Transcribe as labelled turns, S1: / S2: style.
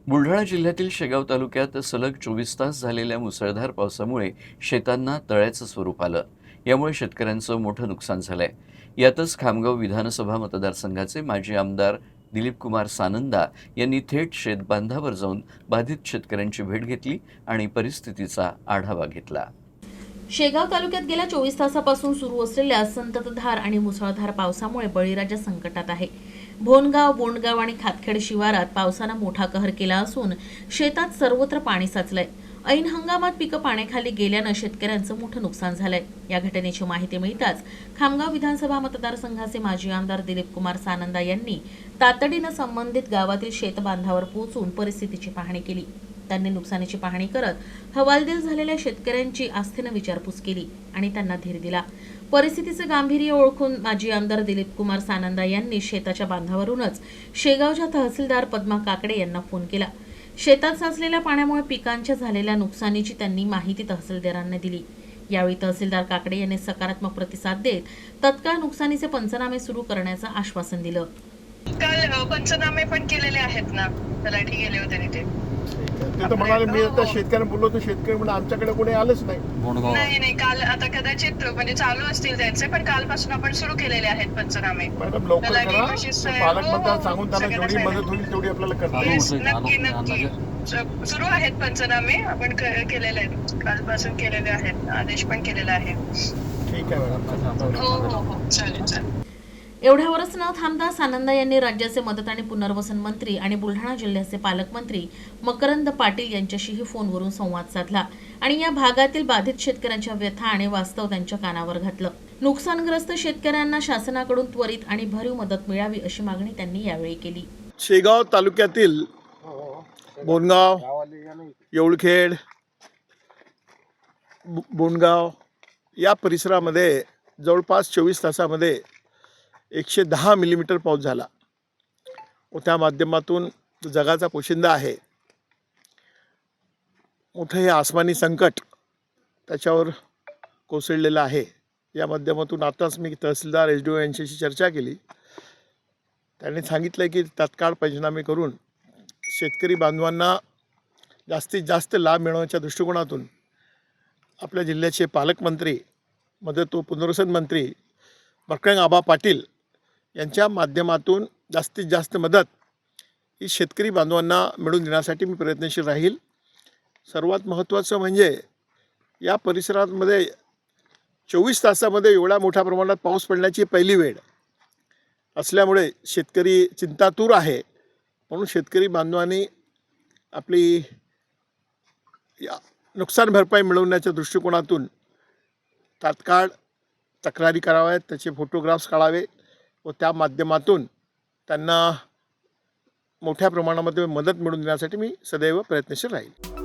S1: बुलढाणा जिल्ह्यातील शेगाव तालुक्यात सलग 24 तास झालेल्या मुसळधार पावसामुळे शेतांना तळ्याचं स्वरूप आलं. यामुळे शेतकऱ्यांचं मोठं नुकसान झालंय. यातच खामगाव विधानसभा मतदारसंघाचे माजी आमदार दिलीप कुमार सानंदा यांनी थेट शेतबांधावर जाऊन बाधित शेतकऱ्यांची भेट घेतली आणि परिस्थितीचा आढावा घेतला.
S2: शेगाव तालुक्यात गेल्या 24 तासापासून सुरू असलेल्या संततधार आणि मुसळधार पावसामुळे बळीराजा संकटात आहे. भोनगाव, बोंडगाव आणि खातखेड शिवारात पावसानं मोठा कहर केला असून शेतात सर्वत्र पाणी साचलंय. ऐन हंगामात पिकं पाण्याखाली गेल्यानं शेतकऱ्यांचं मोठं नुकसान झालंय. या घटनेची माहिती मिळताच खामगाव विधानसभा मतदारसंघाचे माजी आमदार दिलीप कुमार सानंदा यांनी तातडीनं संबंधित गावातील शेतबांधावर पोहोचून परिस्थितीची पाहणी केली. त्यांनी नुकसानीची पाहणी करत हवालदिल झालेल्या शेतकऱ्यांची आस्थेनं विचारपूस केली आणि त्यांना धीर दिला. परिस्थितीचं गांभीर्य ओळखून माजी आमदार दिलीप कुमार सानंदा यांनी शेताच्या बांधावरूनच शेगावच्या तहसीलदार पद्मा काकडे यांना फोन केला. शेतात साचलेल्या पाण्यामुळे पिकांच्या झालेल्या नुकसानीची त्यांनी माहिती तहसीलदारांना दिली. यावेळी तहसीलदार काकडे यांनी सकारात्मक प्रतिसाद देत तत्काळ नुकसानीचे पंचनामे सुरू करण्याचं आश्वासन दिलं.
S3: काल पंचनामे पण केलेले आहेत ना, तलाठी गेले होते तिथे.
S4: ते तर म्हणाले मी आता शेतकऱ्यांना बोललो तर शेतकरी म्हणजे आमच्याकडे कोणी आलंच नाही.
S3: नाही काल आता कदाचित म्हणजे चालू असतील त्यांचे, पण कालपासून आपण सुरू केलेले आहेत पंचनामे.
S4: मॅडम लवकर करा, पालकमंत्र्यांना सांगून त्यांना जेवढी मदत होईल तेवढी आपल्याला करता.
S3: नक्की सुरू आहेत पंचनामे, आपण केलेले आहेत, कालपासून केलेले आहेत, आदेश पण केलेला आहे.
S4: ठीक आहे मॅडम.
S3: हो चालेल.
S2: एवढ्यावरच न थांबता सानंदा यांनी राज्याचे मदत आणि पुनर्वसन मंत्री आणि बुलढाणा जिल्ह्याचे पालकमंत्री मकरंद पाटील यांच्याशीही फोनवरून संवाद साधला आणि या भागातील बाधित शेतकऱ्यांच्या व्यथा आणि वास्तव त्यांच्या कानावर घातलं. नुकसानग्रस्त शेतकऱ्यांना शासनाकडून त्वरित आणि भरीव मदत मिळावी अशी मागणी त्यांनी यावेळी केली.
S4: शेगाव तालुक्यातील बोनगाव, येवळखेड, बोंडगाव या परिसरामध्ये जवळपास 24 तासामध्ये 110 मिलीमीटर पाऊस झाला व त्या माध्यमातून जगाचा पोशिंदा आहे. मोठं हे आसमानी संकट त्याच्यावर कोसळलेलं आहे. या माध्यमातून आताच मी तहसीलदार SDO यांच्याशी चर्चा केली. त्यांनी सांगितलं की तात्काळ पंचनामे करून शेतकरी बांधवांना जास्तीत जास्त लाभ मिळवण्याच्या दृष्टिकोनातून आपल्या जिल्ह्याचे पालकमंत्री, मदत व पुनर्वसन मंत्री मकरंद आबा पाटील यांच्या माध्यमातून जास्तीत जास्त मदत ही शेतकरी बांधवांना मिळवून देण्यासाठी मी प्रयत्नशील राहील. सर्वात महत्त्वाचं म्हणजे या परिसरामध्ये 24 तासामध्ये एवढ्या मोठ्या प्रमाणात पाऊस पडण्याची पहिली वेळ असल्यामुळे शेतकरी चिंतातूर आहे. म्हणून शेतकरी बांधवांनी आपली नुकसान भरपाई मिळवण्याच्या दृष्टिकोनातून तात्काळ तक्रारी कराव्यात, त्याचे फोटोग्राफ्स काढावे व त्या माध्यमातून त्यांना मोठ्या प्रमाणामध्ये मदत मिळवून देण्यासाठी मी सदैव प्रयत्नशील राहील.